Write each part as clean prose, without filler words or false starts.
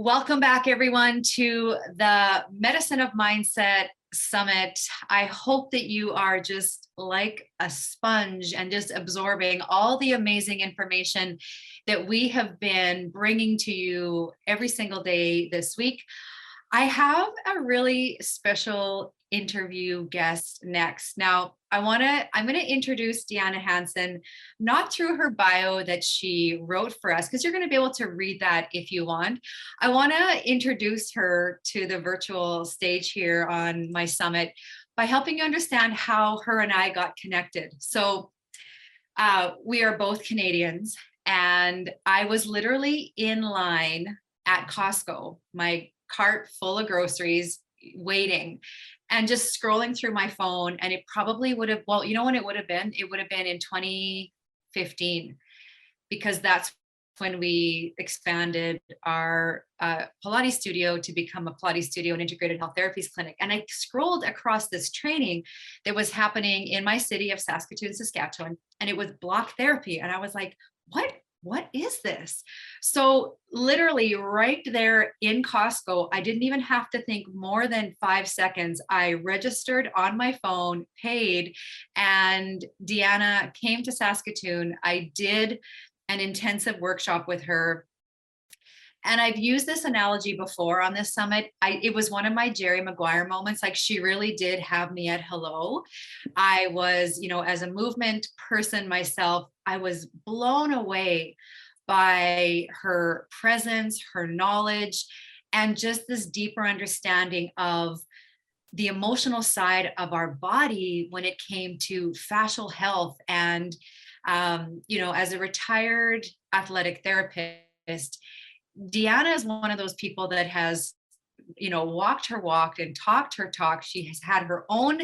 Welcome back, everyone, to the Medicine of Mindset Summit. I hope that you are just like a sponge and just absorbing all the amazing information that we have been bringing to you every single day this week. I have a really special interview guest next. Now, I'm going to introduce Deanna Hansen, not through her bio that she wrote for us, because you're going to be able to read that if you want. I want to introduce her to the virtual stage here on my summit by helping you understand how her and I got connected. So we are both Canadians, and I was literally in line at Costco, my cart full of groceries, waiting and just scrolling through my phone. And it probably would have, well, you know when it would have been? It would have been in 2015, because that's when we expanded our Pilates studio to become a Pilates studio and integrated health therapies clinic. And I scrolled across this training that was happening in my city of Saskatoon, Saskatchewan, and it was block therapy. And I was like, what is this? So literally right there in Costco, I didn't even have to think more than 5 seconds. I registered on my phone, paid, and Deanna came to Saskatoon. I did an intensive workshop with her. And I've used this analogy before on this summit. It was one of my Jerry Maguire moments. Like, she really did have me at hello. I was, as a movement person myself, I was blown away by her presence, her knowledge, and just this deeper understanding of the emotional side of our body when it came to fascial health. And, as a retired athletic therapist, Deanna is one of those people that has, walked her walk and talked her talk. She has had her own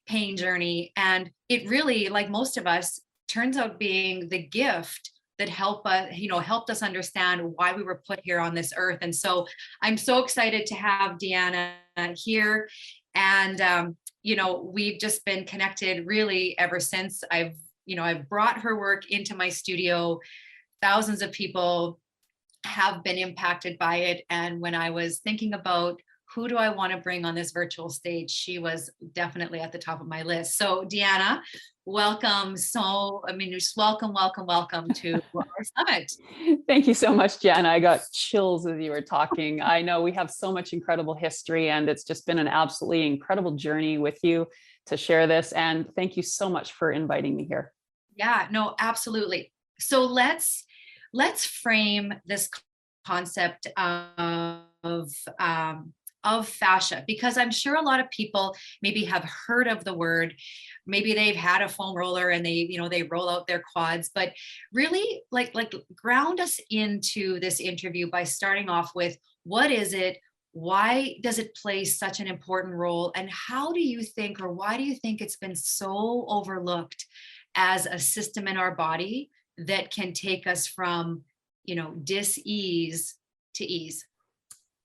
pain journey, and it really, like most of us, turns out being the gift that helped us understand why we were put here on this earth. And so I'm so excited to have Deanna here. And, we've just been connected really ever since. I've brought her work into my studio. Thousands of people have been impacted by it. And when I was thinking about who do I want to bring on this virtual stage, she was definitely at the top of my list. So Deanna, welcome. Just welcome to our summit. Thank you so much, Jana. I got chills as you were talking. I know we have so much incredible history, and it's just been an absolutely incredible journey with you to share this. And thank you so much for inviting me here. Yeah, no, absolutely. So let's frame this concept of fascia, because I'm sure a lot of people maybe have heard of the word. Maybe they've had a foam roller and they roll out their quads, but really like ground us into this interview by starting off with, what is it? Why does it play such an important role? And how do you think, or why do you think it's been so overlooked as a system in our body that can take us from, dis-ease to ease?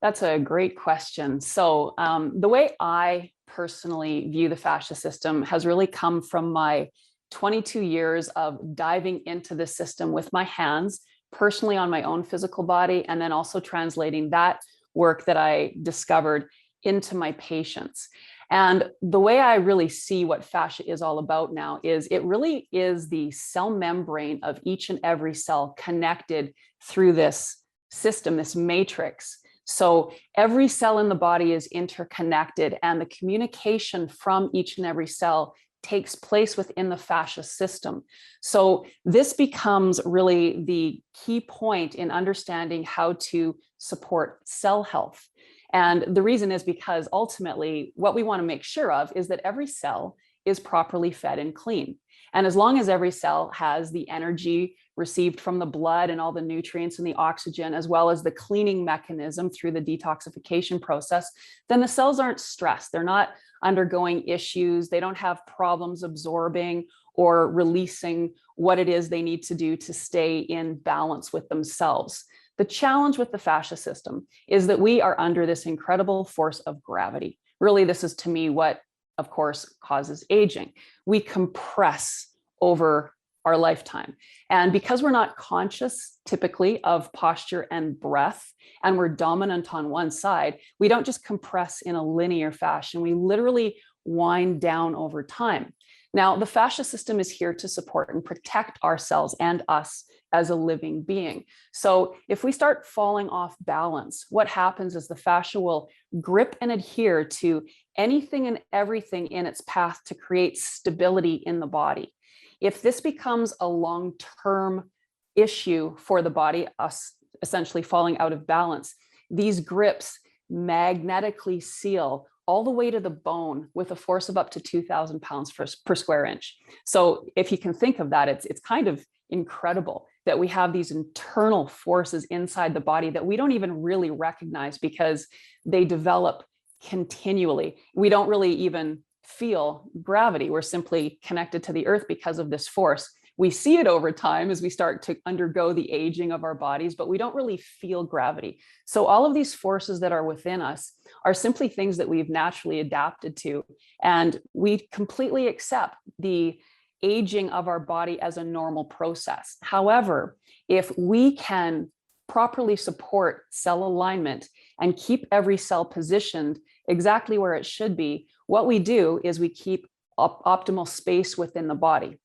That's a great question. So the way I personally view the fascia system has really come from my 22 years of diving into the system with my hands, personally on my own physical body, and then also translating that work that I discovered into my patients. And the way I really see what fascia is all about now is it really is the cell membrane of each and every cell connected through this system, this matrix. So every cell in the body is interconnected, and the communication from each and every cell takes place within the fascia system. So this becomes really the key point in understanding how to support cell health. And the reason is because ultimately what we want to make sure of is that every cell is properly fed and clean. And as long as every cell has the energy received from the blood and all the nutrients and the oxygen, as well as the cleaning mechanism through the detoxification process, then the cells aren't stressed. They're not undergoing issues. They don't have problems absorbing or releasing what it is they need to do to stay in balance with themselves. The challenge with the fascia system is that we are under this incredible force of gravity. Really, this is to me what, of course, causes aging. We compress over our lifetime. And because we're not conscious typically of posture and breath, and we're dominant on one side, we don't just compress in a linear fashion. We literally wind down over time. Now, the fascia system is here to support and protect ourselves and us as a living being. So if we start falling off balance, what happens is the fascia will grip and adhere to anything and everything in its path to create stability in the body. If this becomes a long-term issue for the body, us essentially falling out of balance, these grips magnetically seal all the way to the bone with a force of up to 2,000 pounds per square inch. So if you can think of that, it's kind of incredible that we have these internal forces inside the body that we don't even really recognize because they develop continually. We don't really even feel gravity. We're simply connected to the earth because of this force. We see it over time as we start to undergo the aging of our bodies, but we don't really feel gravity. So all of these forces that are within us are simply things that we've naturally adapted to. And we completely accept the aging of our body as a normal process. However, if we can properly support cell alignment and keep every cell positioned exactly where it should be, what we do is we keep optimal space within the body.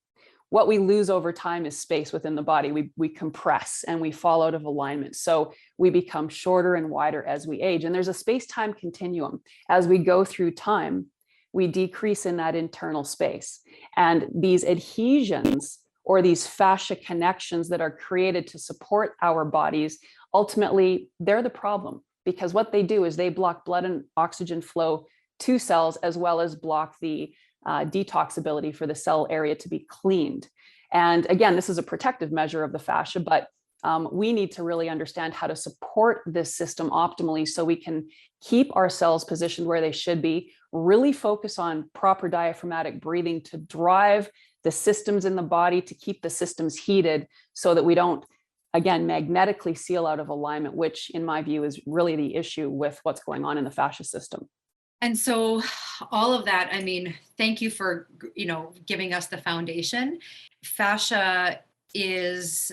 What we lose over time is space within the body. We compress and we fall out of alignment. So we become shorter and wider as we age. And there's a space-time continuum. As we go through time, we decrease in that internal space. And these adhesions or these fascia connections that are created to support our bodies, ultimately, they're the problem. Because what they do is they block blood and oxygen flow to cells, as well as block the detox ability for the cell area to be cleaned. And again, this is a protective measure of the fascia, but we need to really understand how to support this system optimally so we can keep our cells positioned where they should be, really focus on proper diaphragmatic breathing to drive the systems in the body, to keep the systems heated so that we don't, again, magnetically seal out of alignment, which in my view is really the issue with what's going on in the fascia system. And so all of that, I mean, thank you for, giving us the foundation. Fascia is,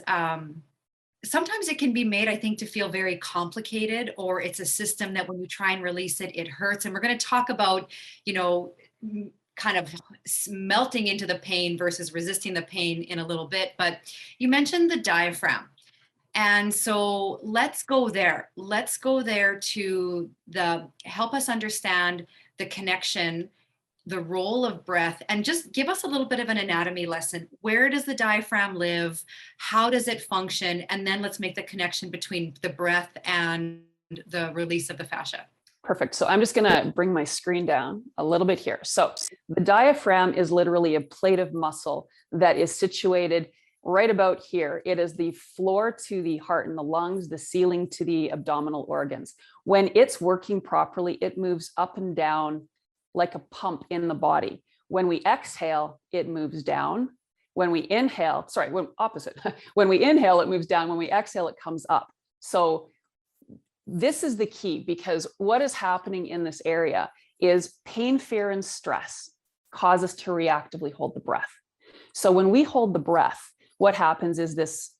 sometimes it can be made, I think, to feel very complicated, or it's a system that when you try and release it, it hurts. And we're going to talk about, kind of melting into the pain versus resisting the pain in a little bit. But you mentioned the diaphragm. And so let's go there. Let's go there to help us understand the connection, the role of breath, and just give us a little bit of an anatomy lesson. Where does the diaphragm live? How does it function? And then let's make the connection between the breath and the release of the fascia. Perfect. So I'm just going to bring my screen down a little bit here. So the diaphragm is literally a plate of muscle that is situated right about here. It is the floor to the heart and the lungs, the ceiling to the abdominal organs. When it's working properly, it moves up and down like a pump in the body. When we exhale, it moves down. When we inhale, opposite. When we inhale, it moves down. When we exhale, it comes up. So this is the key, because what is happening in this area is pain, fear, and stress cause us to reactively hold the breath. So when we hold the breath, what happens is this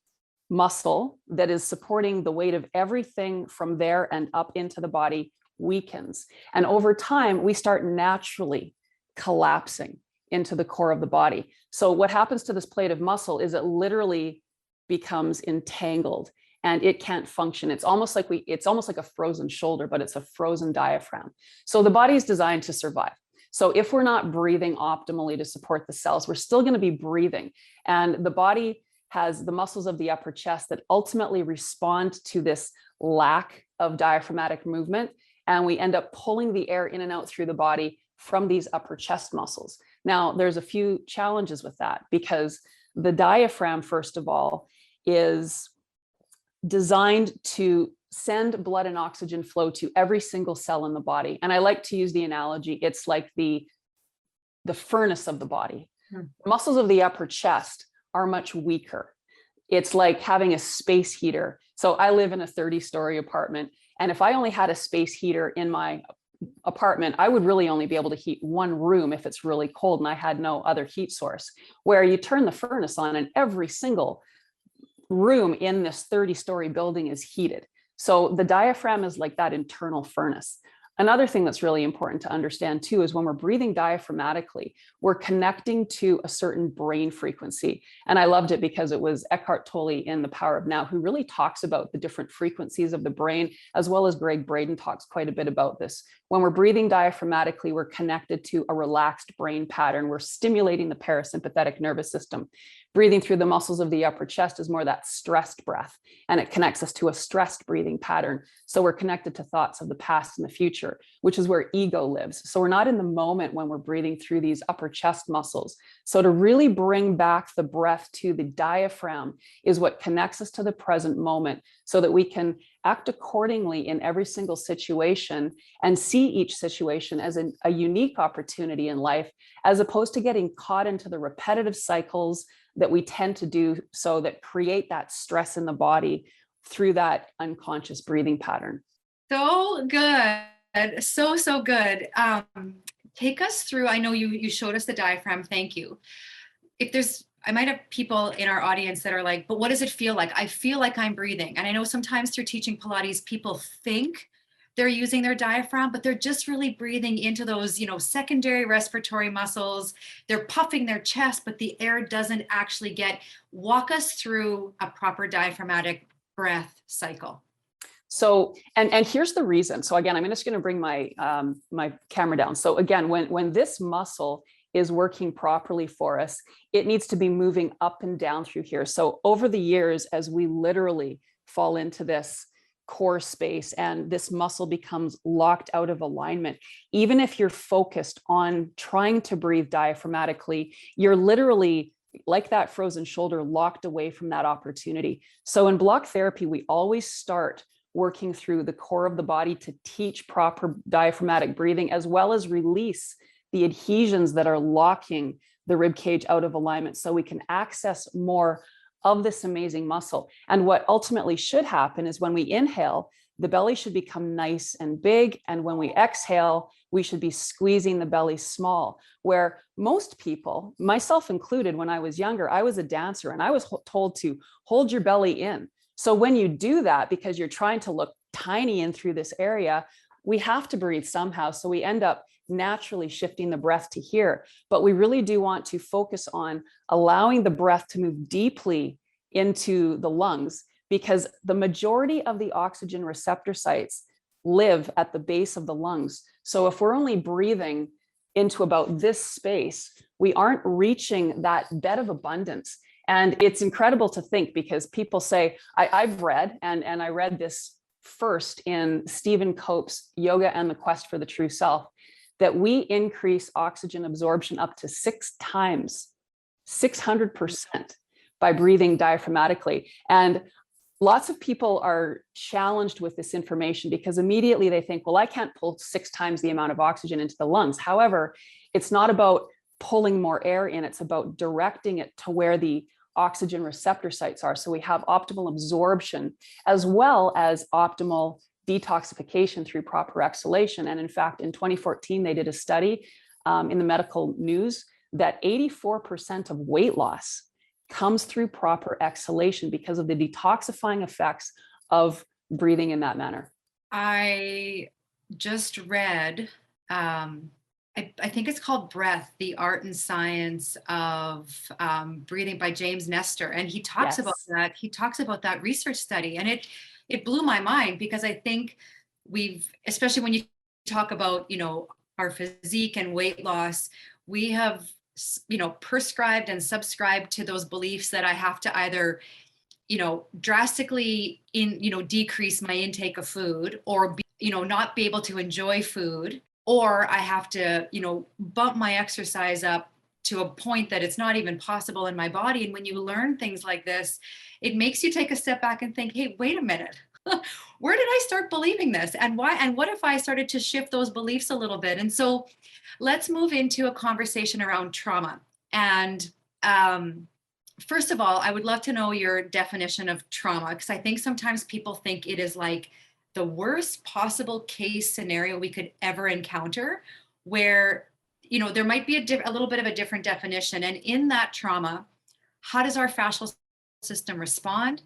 muscle that is supporting the weight of everything from there and up into the body weakens. And over time, we start naturally collapsing into the core of the body. So what happens to this plate of muscle is it literally becomes entangled and it can't function. It's almost like a frozen shoulder, but it's a frozen diaphragm. So the body is designed to survive. So if we're not breathing optimally to support the cells, we're still going to be breathing. And the body has the muscles of the upper chest that ultimately respond to this lack of diaphragmatic movement. And we end up pulling the air in and out through the body from these upper chest muscles. Now, there's a few challenges with that, because the diaphragm, first of all, is designed to send blood and oxygen flow to every single cell in the body. And I like to use the analogy, it's like the furnace of the body. The muscles of the upper chest are much weaker. It's like having a space heater. So I live in a 30-story apartment. And if I only had a space heater in my apartment, I would really only be able to heat one room if it's really cold and I had no other heat source. Where you turn the furnace on and every single room in this 30-story building is heated. So the diaphragm is like that internal furnace. Another thing that's really important to understand too is when we're breathing diaphragmatically, we're connecting to a certain brain frequency. And I loved it because it was Eckhart Tolle in The Power of Now who really talks about the different frequencies of the brain, as well as Greg Braden talks quite a bit about this. When we're breathing diaphragmatically, we're connected to a relaxed brain pattern. We're stimulating the parasympathetic nervous system. Breathing through the muscles of the upper chest is more that stressed breath, and it connects us to a stressed breathing pattern. So we're connected to thoughts of the past and the future, which is where ego lives. So we're not in the moment when we're breathing through these upper chest muscles. So to really bring back the breath to the diaphragm is what connects us to the present moment so that we can act accordingly in every single situation and see each situation as a unique opportunity in life, as opposed to getting caught into the repetitive cycles that we tend to do, so that create that stress in the body through that unconscious breathing pattern. So good. So good. Take us through, I know you showed us the diaphragm. Thank you. I might have people in our audience that are like, but what does it feel like? I feel like I'm breathing. And I know sometimes through teaching Pilates, people think they're using their diaphragm, but they're just really breathing into those, secondary respiratory muscles. They're puffing their chest, but the air doesn't actually walk us through a proper diaphragmatic breath cycle. So, and here's the reason. So again, I'm just going to bring my my camera down. So again, when this muscle is working properly for us, it needs to be moving up and down through here. So over the years, as we literally fall into this core space and this muscle becomes locked out of alignment, even if you're focused on trying to breathe diaphragmatically, you're literally like that frozen shoulder locked away from that opportunity. So in block therapy, we always start working through the core of the body to teach proper diaphragmatic breathing, as well as release the adhesions that are locking the rib cage out of alignment so we can access more of this amazing muscle. And what ultimately should happen is when we inhale, the belly should become nice and big. And when we exhale, we should be squeezing the belly small. Where most people, myself included, when I was younger, I was a dancer and I was told to hold your belly in. So when you do that, because you're trying to look tiny in through this area, we have to breathe somehow. So we end up naturally shifting the breath to here. But we really do want to focus on allowing the breath to move deeply into the lungs, because the majority of the oxygen receptor sites live at the base of the lungs. So if we're only breathing into about this space, we aren't reaching that bed of abundance. And it's incredible to think, because people say, I've read, and I read this first in Stephen Cope's Yoga and the Quest for the True Self, that we increase oxygen absorption up to 6 times, 600% by breathing diaphragmatically. And lots of people are challenged with this information because immediately they think, well, I can't pull 6 times the amount of oxygen into the lungs. However, it's not about pulling more air in, it's about directing it to where the oxygen receptor sites are. So we have optimal absorption as well as optimal detoxification through proper exhalation. And in fact, in 2014, they did a study in the medical news that 84% of weight loss comes through proper exhalation because of the detoxifying effects of breathing in that manner. I just read, I think it's called Breath, the Art and Science of Breathing by James Nestor. And he talks about that. He talks about that research study. And it blew my mind, because I think especially when you talk about, our physique and weight loss, we have, prescribed and subscribed to those beliefs that I have to either, drastically decrease my intake of food, or, not be able to enjoy food, or I have to, bump my exercise up to a point that it's not even possible in my body. And when you learn things like this, it makes you take a step back and think, hey, wait a minute. Where did I start believing this? And why? And what if I started to shift those beliefs a little bit? And so let's move into a conversation around trauma. And first of all, I would love to know your definition of trauma, because I think sometimes people think it is like the worst possible case scenario we could ever encounter, where, there might be a little bit of a different definition. And in that trauma, how does our fascial system respond?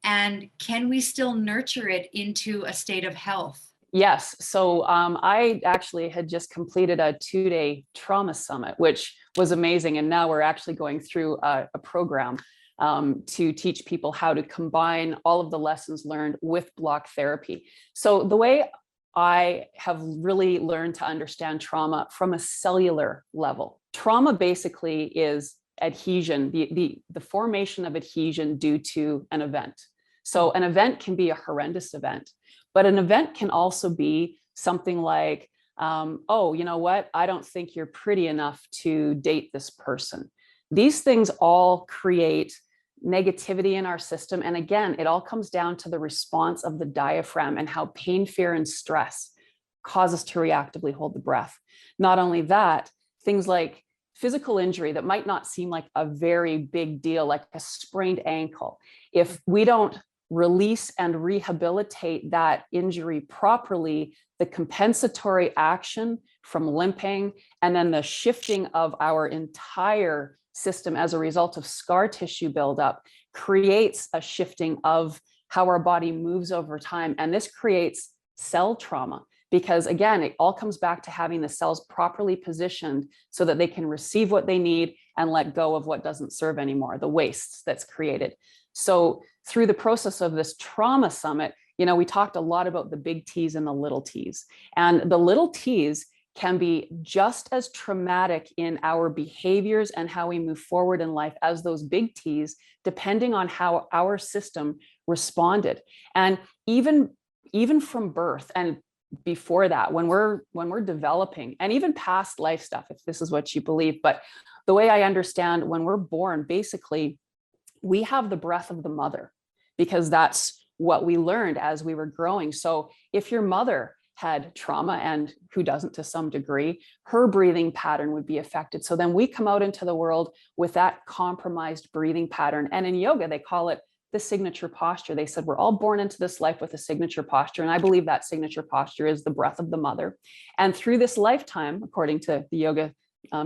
And can we still nurture it into a state of health? Yes. So I actually had just completed a 2-day trauma summit, which was amazing. And now we're actually going through a program to teach people how to combine all of the lessons learned with block therapy. So the way I have really learned to understand trauma from a cellular level, trauma basically is adhesion, the formation of adhesion due to an event. So an event can be a horrendous event, but an event can also be something like, oh, you know what? I don't think you're pretty enough to date this person. These things all create negativity in our system. And again, it all comes down to the response of the diaphragm and how pain, fear, and stress cause us to reactively hold the breath. Not only that, things like physical injury that might not seem like a very big deal, like a sprained ankle, if we don't release and rehabilitate that injury properly, the compensatory action from limping and then the shifting of our entire system as a result of scar tissue buildup creates a shifting of how our body moves over time. And this creates cell trauma because, again, it all comes back to having the cells properly positioned so that they can receive what they need and let go of what doesn't serve anymore, the waste that's created. So through the process of this trauma summit, we talked a lot about the big T's and the little T's. And the little T's can be just as traumatic in our behaviors and how we move forward in life as those big T's, depending on how our system responded. And even from birth and before that, when we're developing, and even past life stuff, if this is what you believe, but the way I understand, when we're born, basically, we have the breath of the mother because that's what we learned as we were growing. So if your mother had trauma, and who doesn't to some degree, her breathing pattern would be affected. So then we come out into the world with that compromised breathing pattern. And in yoga, they call it the signature posture. They said we're all born into this life with a signature posture. And I believe that signature posture is the breath of the mother. And through this lifetime, according to the yoga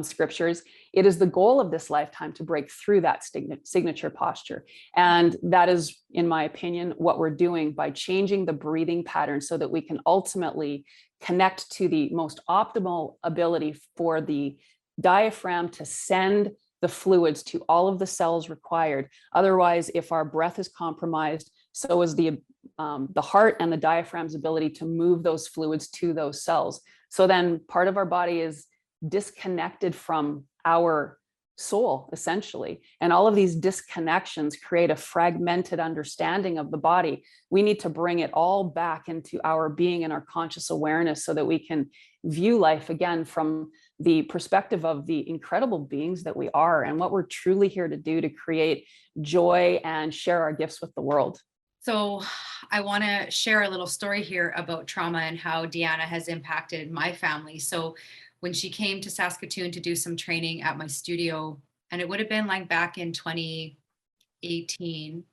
scriptures, it is the goal of this lifetime to break through that signature posture. And that is, in my opinion, what we're doing by changing the breathing pattern so that we can ultimately connect to the most optimal ability for the diaphragm to send the fluids to all of the cells required. Otherwise, if our breath is compromised, so is the heart and the diaphragm's ability to move those fluids to those cells. So then part of our body is disconnected from our soul, essentially. And all of these disconnections create a fragmented understanding of the body. We need to bring it all back into our being and our conscious awareness so that we can view life again from the perspective of the incredible beings that we are and what we're truly here to do to create joy and share our gifts with the world. So I want to share a little story here about trauma and how Deanna has impacted my family. So when she came to Saskatoon to do some training at my studio, and it would have been like back in 2018,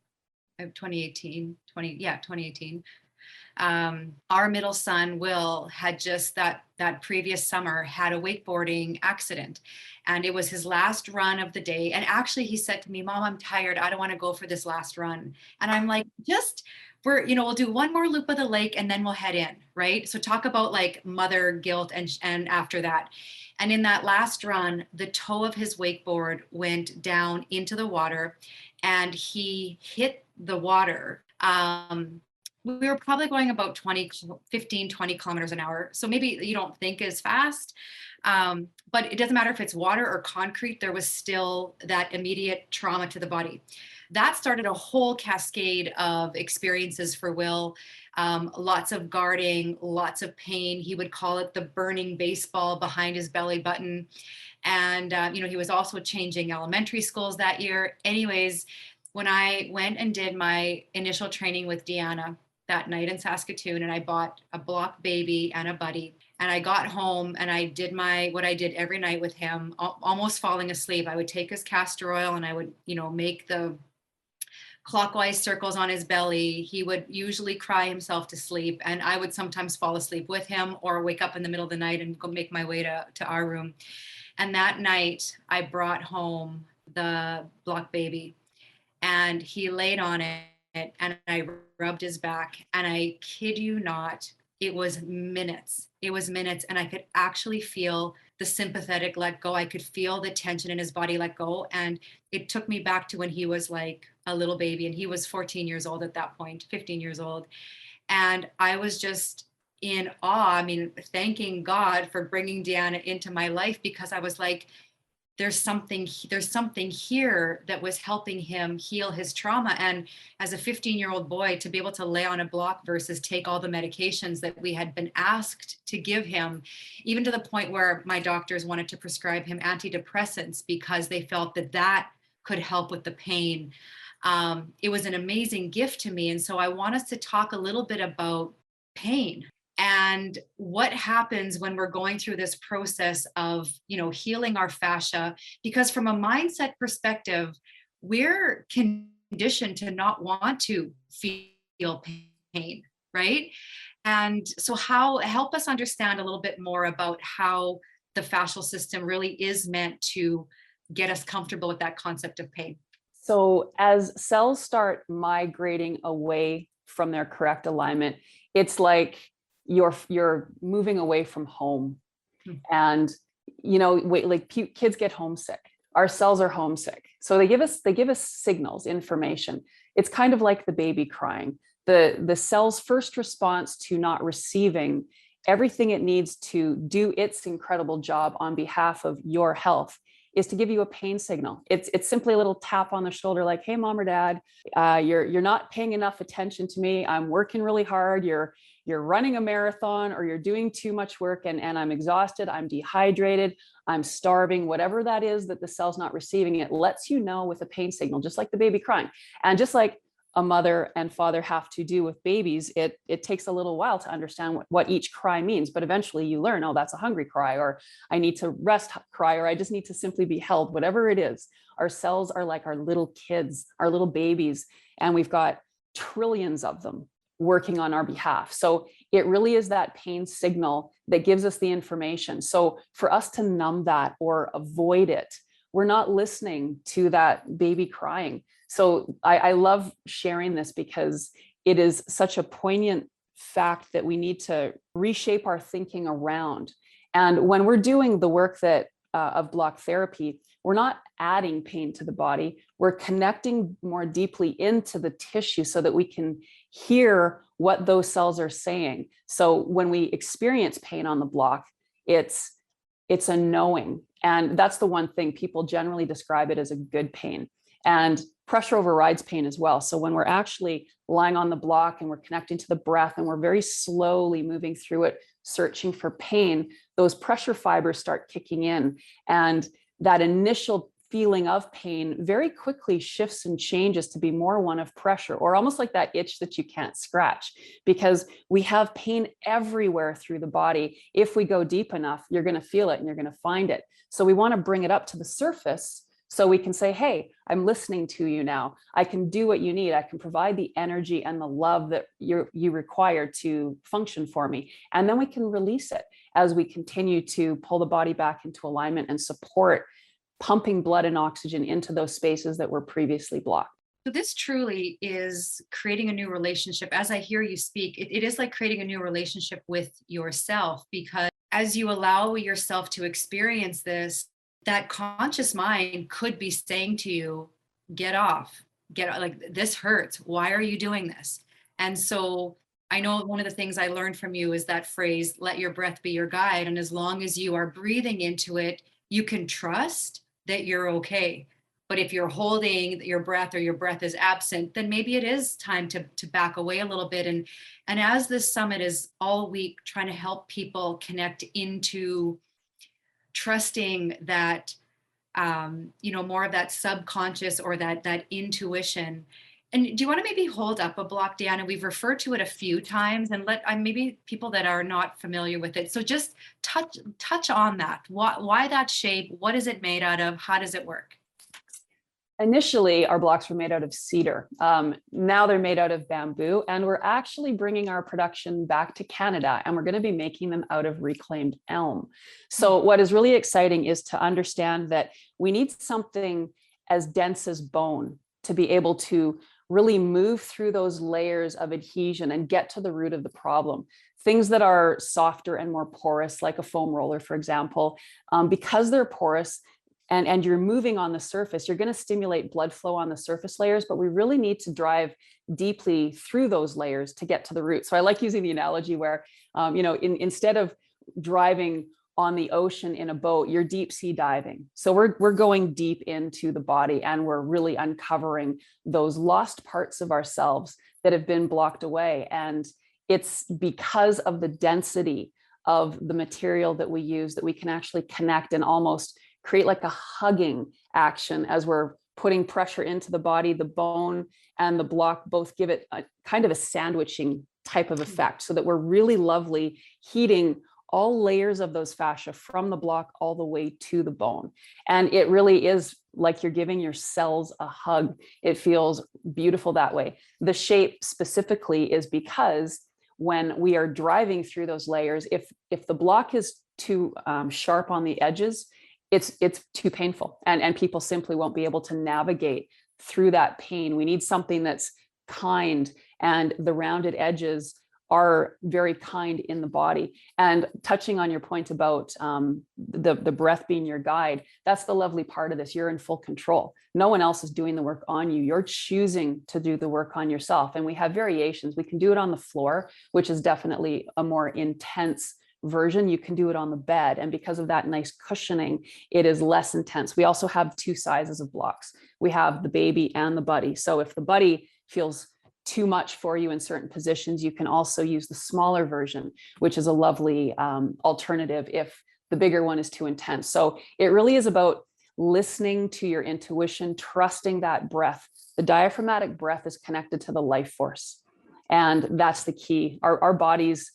our middle son, Will, had just that previous summer had a wakeboarding accident. And it was his last run of the day. And actually he said to me, Mom, I'm tired. I don't want to go for this last run. And I'm like, we'll do one more loop of the lake and then we'll head in, right? So talk about like mother guilt and after that. And in that last run, the toe of his wakeboard went down into the water and he hit the water. We were probably going about 20 kilometers an hour. So maybe you don't think as fast, but it doesn't matter if it's water or concrete, there was still that immediate trauma to the body. That started a whole cascade of experiences for Will. Lots of guarding, lots of pain. He would call it the burning baseball behind his belly button. And, he was also changing elementary schools that year. Anyways, when I went and did my initial training with Deanna that night in Saskatoon, and I bought a block baby and a buddy, and I got home and I did what I did every night with him, almost falling asleep. I would take his castor oil and I would, make the clockwise circles on his belly. He would usually cry himself to sleep, and I would sometimes fall asleep with him or wake up in the middle of the night and go make my way to our room. And that night I brought home the block baby, and he laid on it, and I rubbed his back, and I kid you not, it was minutes. It was minutes, and I could actually feel the sympathetic let go. I could feel the tension in his body let go. And it took me back to when he was like a little baby, and he was 14 years old at that point, 15 years old. And I was just in awe. I mean, thanking God for bringing Deanna into my life, because I was like, there's something here that was helping him heal his trauma. And as a 15-year-old boy, to be able to lay on a block versus take all the medications that we had been asked to give him, even to the point where my doctors wanted to prescribe him antidepressants because they felt that that could help with the pain. It was an amazing gift to me. And so I want us to talk a little bit about pain and what happens when we're going through this process of, healing our fascia. Because from a mindset perspective, we're conditioned to not want to feel pain, right? And so help us understand a little bit more about how the fascial system really is meant to get us comfortable with that concept of pain. So as cells start migrating away from their correct alignment, it's like you're moving away from home. And kids get homesick. Our cells are homesick. So they give us signals, information. It's kind of like the baby crying. The cell's first response to not receiving everything it needs to do its incredible job on behalf of your health is to give you a pain signal. It's simply a little tap on the shoulder, like, hey, mom or dad, you're not paying enough attention to me. I'm working really hard. You're running a marathon, or you're doing too much work, and I'm exhausted. I'm dehydrated. I'm starving. Whatever that is that the cell's not receiving, it lets you know with a pain signal, just like the baby crying. And just like a mother and father have to do with babies, it takes a little while to understand what each cry means, but eventually you learn, oh, that's a hungry cry, or I need to rest cry, or I just need to simply be held, whatever it is. Our cells are like our little kids, our little babies, and we've got trillions of them working on our behalf. So it really is that pain signal that gives us the information. So for us to numb that or avoid it, we're not listening to that baby crying. So I love sharing this because it is such a poignant fact that we need to reshape our thinking around. And when we're doing the work that of block therapy, we're not adding pain to the body. We're connecting more deeply into the tissue so that we can hear what those cells are saying. So when we experience pain on the block, it's a knowing. And that's the one thing people generally describe it as a good pain. And pressure overrides pain as well. So when we're actually lying on the block and we're connecting to the breath and we're very slowly moving through it, searching for pain, those pressure fibers start kicking in. And that initial feeling of pain very quickly shifts and changes to be more one of pressure, or almost like that itch that you can't scratch, because we have pain everywhere through the body. If we go deep enough, you're going to feel it and you're going to find it. So we want to bring it up to the surface so we can say, hey, I'm listening to you now. I can do what you need. I can provide the energy and the love that you require to function for me. And then we can release it as we continue to pull the body back into alignment and support pumping blood and oxygen into those spaces that were previously blocked. So this truly is creating a new relationship. As I hear you speak, it is like creating a new relationship with yourself, because as you allow yourself to experience this, that conscious mind could be saying to you, get off, like, this hurts. Why are you doing this? And so I know one of the things I learned from you is that phrase, let your breath be your guide. And as long as you are breathing into it, you can trust that you're okay. But if you're holding your breath or your breath is absent, then maybe it is time to back away a little bit. And as this summit is all week trying to help people connect into trusting that, more of that subconscious or that intuition. And do you want to maybe hold up a block, Deanna? We've referred to it a few times, and let maybe people that are not familiar with it. So just touch on that. Why that shape? What is it made out of? How does it work? Initially, our blocks were made out of cedar. Now they're made out of bamboo, and we're actually bringing our production back to Canada, and we're going to be making them out of reclaimed elm. So what is really exciting is to understand that we need something as dense as bone to be able to really move through those layers of adhesion and get to the root of the problem. Things that are softer and more porous, like a foam roller, for example, because they're porous, and you're moving on the surface, you're going to stimulate blood flow on the surface layers, but we really need to drive deeply through those layers to get to the root. So I like using the analogy where, instead of driving on the ocean in a boat, you're deep sea diving. So we're going deep into the body, and we're really uncovering those lost parts of ourselves that have been blocked away. And it's because of the density of the material that we use that we can actually connect and almost create like a hugging action as we're putting pressure into the body. The bone and the block both give it a kind of a sandwiching type of effect, so that we're really lovely heating all layers of those fascia from the block all the way to the bone. And it really is like you're giving your cells a hug. It feels beautiful that way. The shape specifically is because when we are driving through those layers, if the block is too sharp on the edges, it's too painful, and people simply won't be able to navigate through that pain. We need something that's kind, and the rounded edges are very kind in the body. And touching on your point about the breath being your guide, that's the lovely part of this. You're in full control. No one else is doing the work on you. You're choosing to do the work on yourself. And we have variations. We can do it on the floor, which is definitely a more intense version. You can do it on the bed, and because of that nice cushioning, it is less intense. We also have two sizes of blocks. We have the baby and the buddy. So if the buddy feels too much for you in certain positions, you can also use the smaller version, which is a lovely alternative if the bigger one is too intense. So it really is about listening to your intuition, trusting that breath. The diaphragmatic breath is connected to the life force, and that's the key. Our bodies,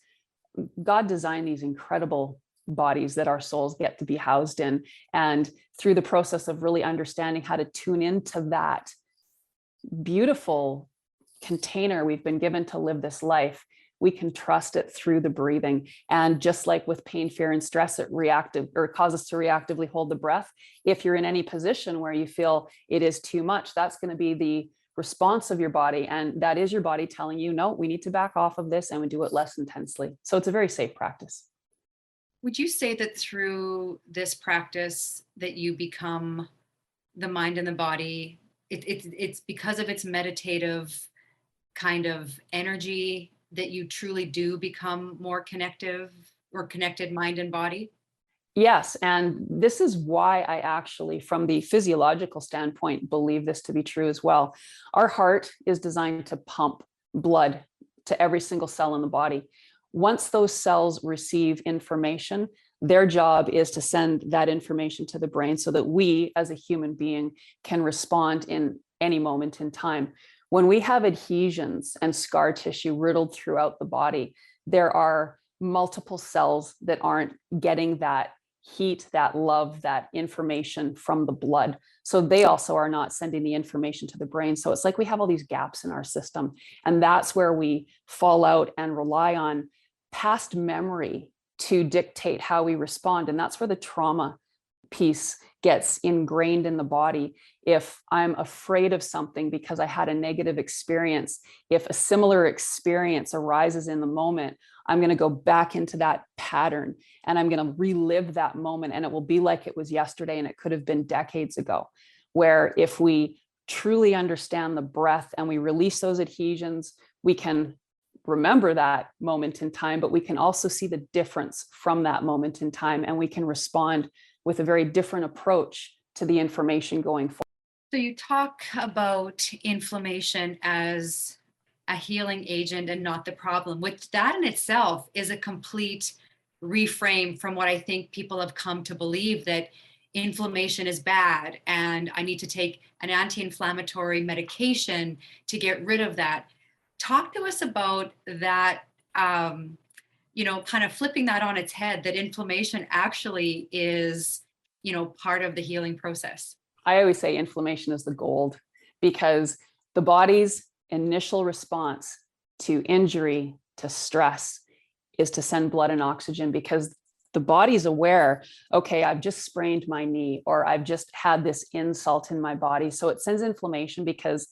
God designed these incredible bodies that our souls get to be housed in. And through the process of really understanding how to tune into that beautiful container we've been given to live this life, we can trust it through the breathing. And just like with pain, fear, and stress, it causes us to reactively hold the breath. If you're in any position where you feel it is too much, that's going to be the response of your body. And that is your body telling you, no, we need to back off of this, and we do it less intensely. So it's a very safe practice. Would you say that through this practice that you become the mind and the body, it's because of its meditative kind of energy that you truly do become more connected mind and body? Yes. And this is why I actually, from the physiological standpoint, believe this to be true as well. Our heart is designed to pump blood to every single cell in the body. Once those cells receive information, their job is to send that information to the brain so that we, as a human being, can respond in any moment in time. When we have adhesions and scar tissue riddled throughout the body, there are multiple cells that aren't getting that heat, that love, that information from the blood. So they also are not sending the information to the brain. So it's like we have all these gaps in our system. And that's where we fall out and rely on past memory to dictate how we respond. And that's where the trauma piece gets ingrained in the body. If I'm afraid of something because I had a negative experience, if a similar experience arises in the moment, I'm going to go back into that pattern and I'm going to relive that moment, and it will be like it was yesterday and it could have been decades ago. Where if we truly understand the breath and we release those adhesions, we can remember that moment in time, but we can also see the difference from that moment in time, and we can respond with a very different approach to the information going forward. So you talk about inflammation as a healing agent and not the problem, which that in itself is a complete reframe from what I think people have come to believe, that inflammation is bad and I need to take an anti-inflammatory medication to get rid of that. Talk to us about that, kind of flipping that on its head, that inflammation actually is, part of the healing process. I always say inflammation is the gold, because the body's initial response to injury, to stress, is to send blood and oxygen, because the body's aware, okay, I've just sprained my knee, or I've just had this insult in my body. So it sends inflammation because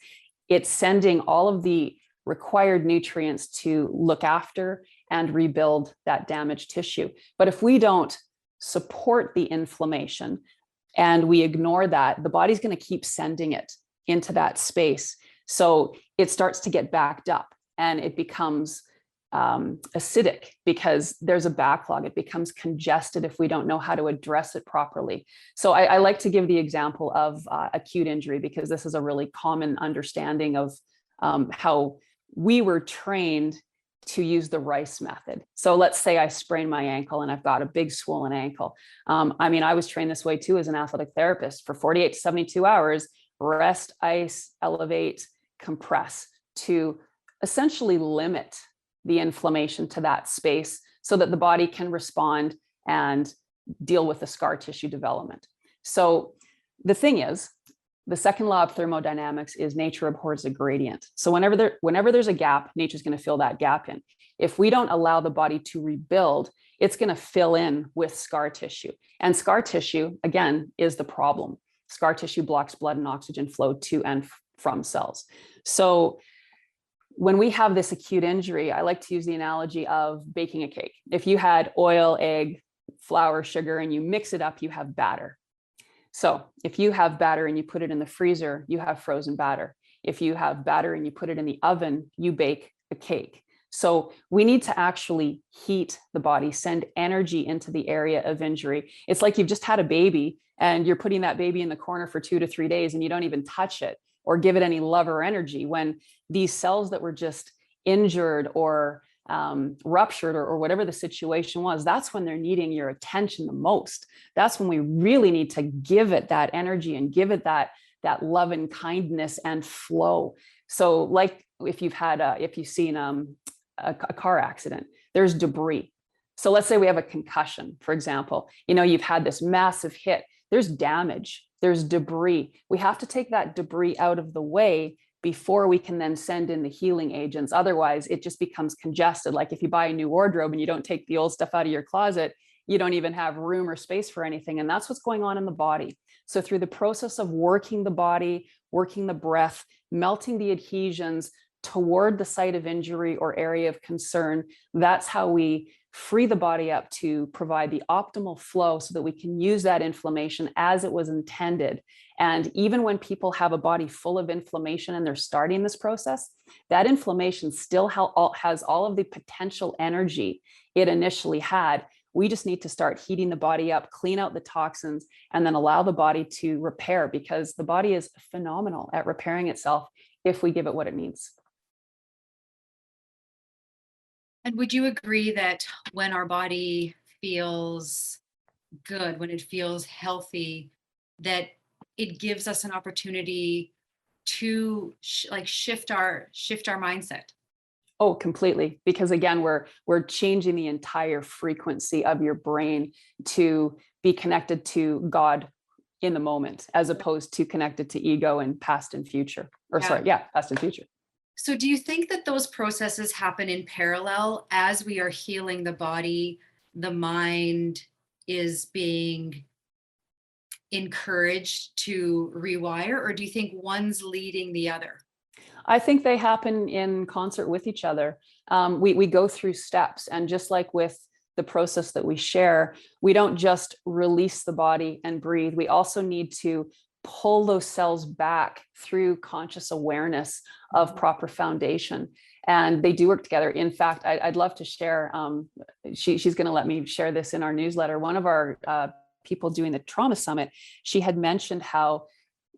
it's sending all of the required nutrients to look after and rebuild that damaged tissue. But if we don't support the inflammation and we ignore that, the body's going to keep sending it into that space. So it starts to get backed up and it becomes acidic because there's a backlog. It becomes congested if we don't know how to address it properly. So I like to give the example of acute injury, because this is a really common understanding of how we were trained to use the RICE method. So let's say I sprain my ankle and I've got a big swollen ankle. I was trained this way too as an athletic therapist. For 48 to 72 hours, rest, ice, elevate, compress, to essentially limit the inflammation to that space so that the body can respond and deal with the scar tissue development. So the thing is, the second law of thermodynamics is nature abhors a gradient. So whenever there's a gap, nature's going to fill that gap in. If we don't allow the body to rebuild, it's going to fill in with scar tissue. And scar tissue, again, is the problem. Scar tissue blocks blood and oxygen flow to and from cells. So when we have this acute injury, I like to use the analogy of baking a cake. If you had oil, egg, flour, sugar, and you mix it up, you have batter. So if you have batter and you put it in the freezer, you have frozen batter. If you have batter and you put it in the oven, you bake a cake. So we need to actually heat the body, send energy into the area of injury. It's like you've just had a baby and you're putting that baby in the corner for 2 to 3 days and you don't even touch it or give it any love or energy, when these cells that were just injured or ruptured or whatever the situation was, that's when they're needing your attention the most. That's when we really need to give it that energy and give it that love and kindness and flow. So like if you've seen a car accident, there's debris. So let's say we have a concussion, for example, you've had this massive hit, there's damage, there's debris. We have to take that debris out of the way before we can then send in the healing agents. Otherwise, it just becomes congested. Like if you buy a new wardrobe and you don't take the old stuff out of your closet, you don't even have room or space for anything. And that's what's going on in the body. So through the process of working the body, working the breath, melting the adhesions toward the site of injury or area of concern, that's how we free the body up to provide the optimal flow so that we can use that inflammation as it was intended. And even when people have a body full of inflammation and they're starting this process, that inflammation still has all of the potential energy it initially had. We just need to start heating the body up, clean out the toxins, and then allow the body to repair, because the body is phenomenal at repairing itself if we give it what it needs. And would you agree that when our body feels good, when it feels healthy, that it gives us an opportunity to shift our mindset? Oh, completely. Because again, we're changing the entire frequency of your brain to be connected to God in the moment, as opposed to connected to ego and past and future. Past and future. So do you think that those processes happen in parallel as we are healing the body? The mind is being encouraged to rewire, or do you think one's leading the other? I think they happen in concert with each other. We go through steps, and just like with the process that we share, we don't just release the body and breathe. We also need to pull those cells back through conscious awareness of proper foundation. And they do work together. In fact, I'd love to share, she's going to let me share this in our newsletter. One of our people doing the trauma summit, she had mentioned how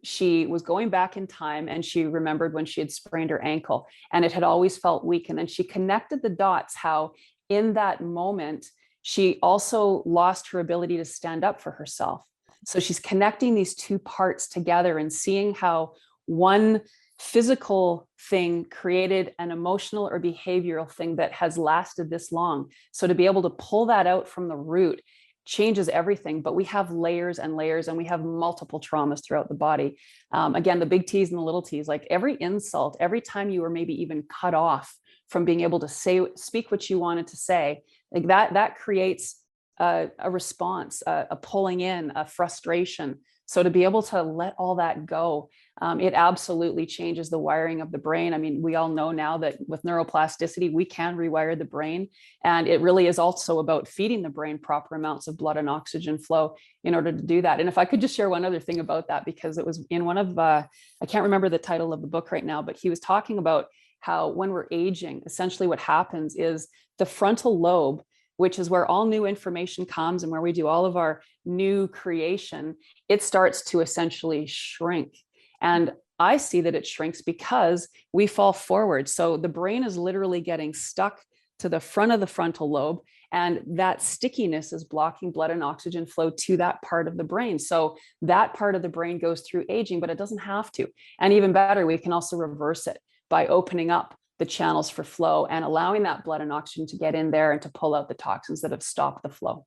she was going back in time and she remembered when she had sprained her ankle and it had always felt weak. And then she connected the dots, how in that moment, she also lost her ability to stand up for herself. So she's connecting these two parts together and seeing how one physical thing created an emotional or behavioral thing that has lasted this long. So to be able to pull that out from the root changes everything, but we have layers and layers, and we have multiple traumas throughout the body. Again, the big T's and the little T's, like every insult, every time you were maybe even cut off from being able to speak what you wanted to say, like that creates a response, a pulling in, a frustration. So to be able to let all that go, it absolutely changes the wiring of the brain. I mean, we all know now that with neuroplasticity, we can rewire the brain. And it really is also about feeding the brain proper amounts of blood and oxygen flow in order to do that. And if I could just share one other thing about that, because it was in one of, I can't remember the title of the book right now, but he was talking about how when we're aging, essentially what happens is the frontal lobe, which is where all new information comes and where we do all of our new creation, it starts to essentially shrink. And I see that it shrinks because we fall forward. So the brain is literally getting stuck to the front of the frontal lobe, and that stickiness is blocking blood and oxygen flow to that part of the brain. So that part of the brain goes through aging, but it doesn't have to. And even better, we can also reverse it by opening up the channels for flow and allowing that blood and oxygen to get in there and to pull out the toxins that have stopped the flow.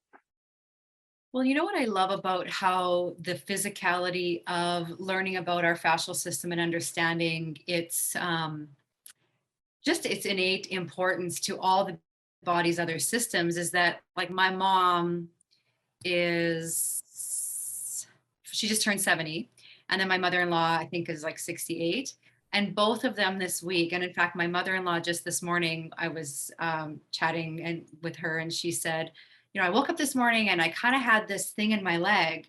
Well, you know what I love about how the physicality of learning about our fascial system and understanding its just its innate importance to all the body's other systems is that, like, my mom she just turned 70, and then my mother-in-law, I think, is like 68. And both of them this week, and in fact, my mother-in-law just this morning, I was chatting with her, and she said, I woke up this morning and I kind of had this thing in my leg,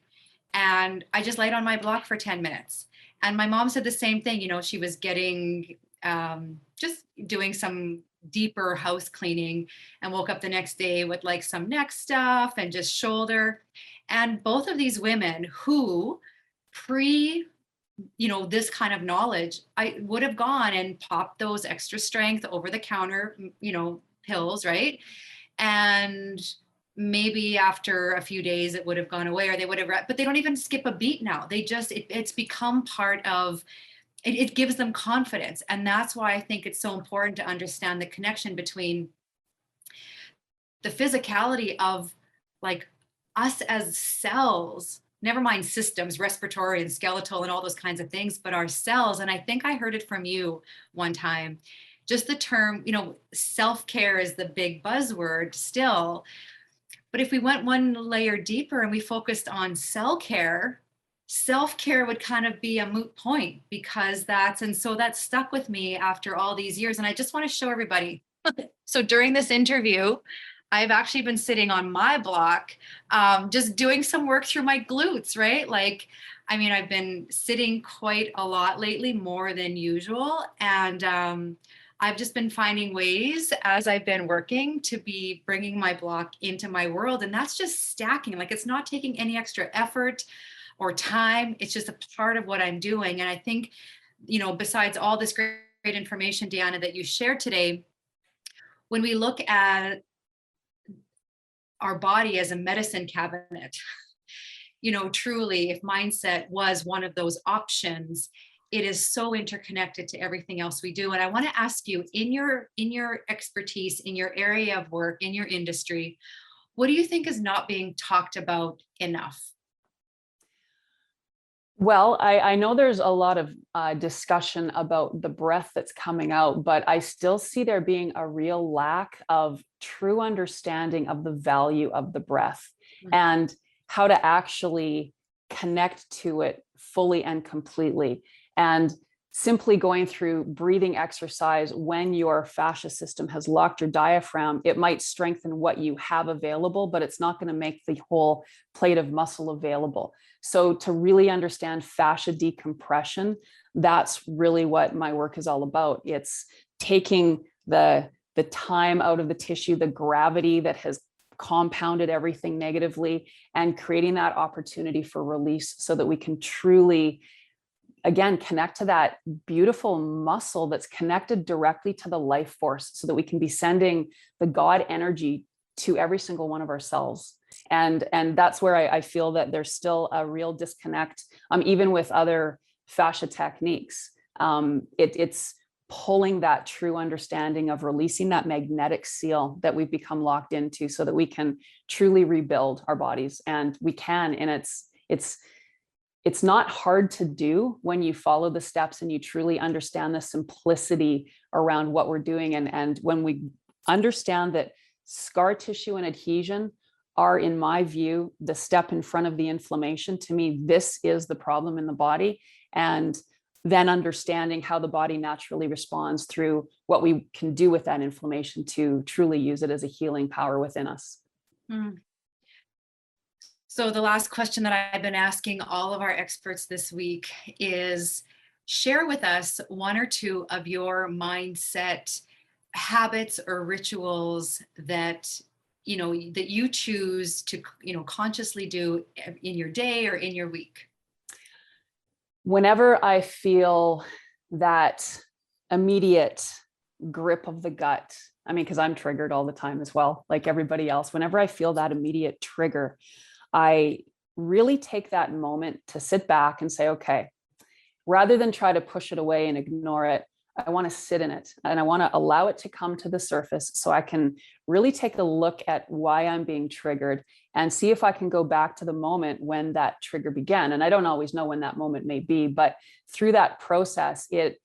and I just laid on my block for 10 minutes. And my mom said the same thing. She was getting just doing some deeper house cleaning and woke up the next day with like some neck stuff and just shoulder. And both of these women who this kind of knowledge, I would have gone and popped those extra strength over the counter, pills, right? And maybe after a few days it would have gone away, or they would have, but they don't even skip a beat now. They just, it's become part of, it gives them confidence. And that's why I think it's so important to understand the connection between the physicality of like us as cells, never mind systems, respiratory and skeletal and all those kinds of things, but our cells. And I think I heard it from you one time, just the term, self-care is the big buzzword still. But if we went one layer deeper and we focused on self-care would kind of be a moot point, because so that stuck with me after all these years. And I just want to show everybody. So during this interview, I've actually been sitting on my block, just doing some work through my glutes, right? I've been sitting quite a lot lately, more than usual. And I've just been finding ways as I've been working to be bringing my block into my world. And that's just stacking. It's not taking any extra effort or time. It's just a part of what I'm doing. And I think, besides all this great information, Deanna, that you shared today, when we look at our body as a medicine cabinet, truly, if mindset was one of those options, it is so interconnected to everything else we do. And I want to ask you, in your expertise, in your area of work, in your industry, what do you think is not being talked about enough? Well, I know there's a lot of discussion about the breath that's coming out, but I still see there being a real lack of true understanding of the value of the breath and how to actually connect to it fully and completely. And simply going through breathing exercise when your fascia system has locked your diaphragm, it might strengthen what you have available, but it's not going to make the whole plate of muscle available. So to really understand fascia decompression, that's really what my work is all about. It's taking the time out of the tissue, the gravity that has compounded everything negatively, and creating that opportunity for release so that we can truly, again, connect to that beautiful muscle that's connected directly to the life force, so that we can be sending the God energy to every single one of our cells. And that's where I feel that there's still a real disconnect, even with other fascia techniques. It's pulling that true understanding of releasing that magnetic seal that we've become locked into, so that we can truly rebuild our bodies. And we can, and it's not hard to do when you follow the steps and you truly understand the simplicity around what we're doing. And when we understand that scar tissue and adhesion are, in my view, the step in front of the inflammation, to me, this is the problem in the body. And then understanding how the body naturally responds through what we can do with that inflammation to truly use it as a healing power within us. Mm. So the last question that I've been asking all of our experts this week is, share with us one or two of your mindset habits or rituals that that you choose to consciously do in your day or in your week. Whenever I feel that immediate grip of the gut, I mean, because I'm triggered all the time as well, like everybody else, whenever I feel that immediate trigger, I really take that moment to sit back and say, okay, rather than try to push it away and ignore it, I want to sit in it and I want to allow it to come to the surface so I can really take a look at why I'm being triggered and see if I can go back to the moment when that trigger began. And I don't always know when that moment may be, but through that process, it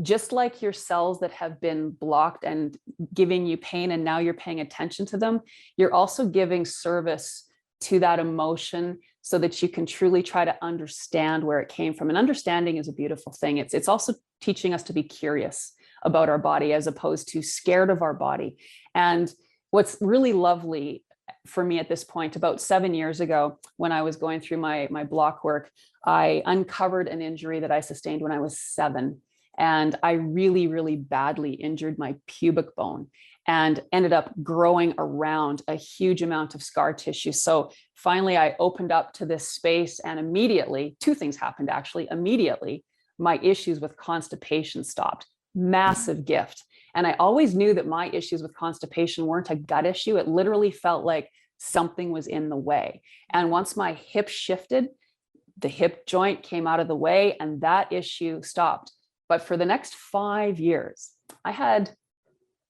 just like your cells that have been blocked and giving you pain, and now you're paying attention to them, you're also giving service to that emotion so that you can truly try to understand where it came from. And understanding is a beautiful thing. It's also teaching us to be curious about our body as opposed to scared of our body. And what's really lovely for me at this point, about 7 years ago, when I was going through my block work, I uncovered an injury that I sustained when I was 7. And I really, really badly injured my pubic bone and ended up growing around a huge amount of scar tissue. So finally, I opened up to this space, and immediately, 2 things happened actually. Immediately, my issues with constipation stopped. Massive gift. And I always knew that my issues with constipation weren't a gut issue. It literally felt like something was in the way. And once my hip shifted, the hip joint came out of the way, and that issue stopped. But for the next 5 years, I had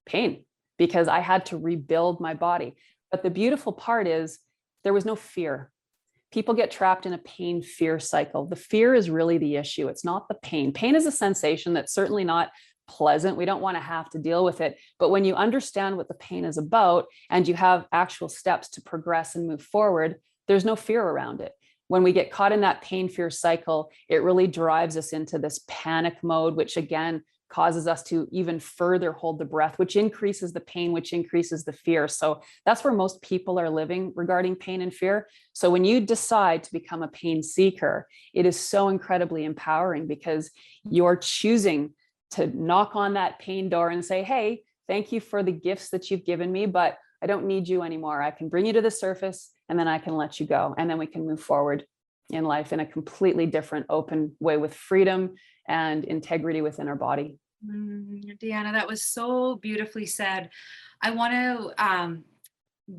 pain because I had to rebuild my body. But the beautiful part is there was no fear. People get trapped in a pain-fear cycle. The fear is really the issue. It's not the pain. Pain is a sensation that's certainly not pleasant. We don't want to have to deal with it. But when you understand what the pain is about and you have actual steps to progress and move forward, there's no fear around it. When we get caught in that pain-fear cycle, it really drives us into this panic mode, which again causes us to even further hold the breath, which increases the pain, which increases the fear. So that's where most people are living regarding pain and fear. So when you decide to become a pain seeker, it is so incredibly empowering because you're choosing to knock on that pain door and say, hey, thank you for the gifts that you've given me, but I don't need you anymore. I can bring you to the surface and then I can let you go. And then we can move forward in life in a completely different, open way with freedom and integrity within our body. Deanna, that was so beautifully said. I want to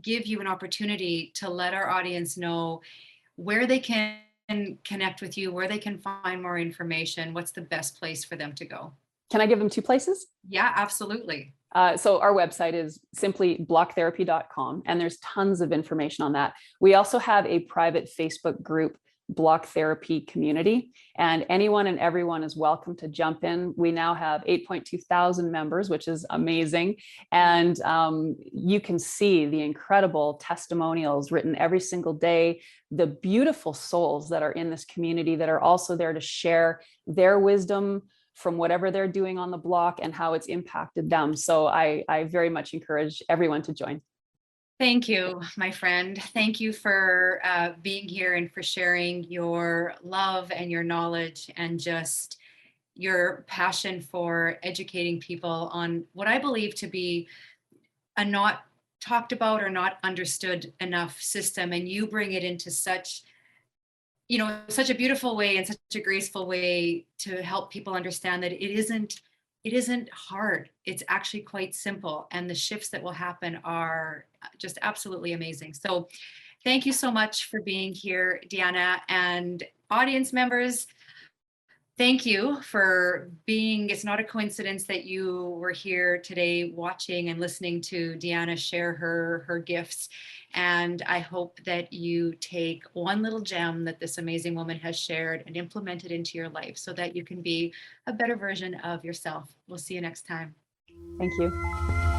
give you an opportunity to let our audience know where they can connect with you, where they can find more information. What's the best place for them to go? Can I give them 2 places? Yeah, absolutely. So our website is simply blocktherapy.com, and there's tons of information on that. We also have a private Facebook group, Block Therapy Community, and anyone and everyone is welcome to jump in. We now have 8.2 thousand members, which is amazing. And you can see the incredible testimonials written every single day, the beautiful souls that are in this community that are also there to share their wisdom from whatever they're doing on the block and how it's impacted them. So I very much encourage everyone to join. Thank you, my friend. Thank you for being here and for sharing your love and your knowledge and just your passion for educating people on what I believe to be a not talked about or not understood enough system. And you bring it into such a beautiful way and such a graceful way to help people understand that it isn't hard. It's actually quite simple. And the shifts that will happen are just absolutely amazing. So thank you so much for being here, Deanna, and audience members. thank you for being, it's not a coincidence that you were here today watching and listening to Deanna share her gifts. And I hope that you take one little gem that this amazing woman has shared and implement it into your life so that you can be a better version of yourself. We'll see you next time. Thank you.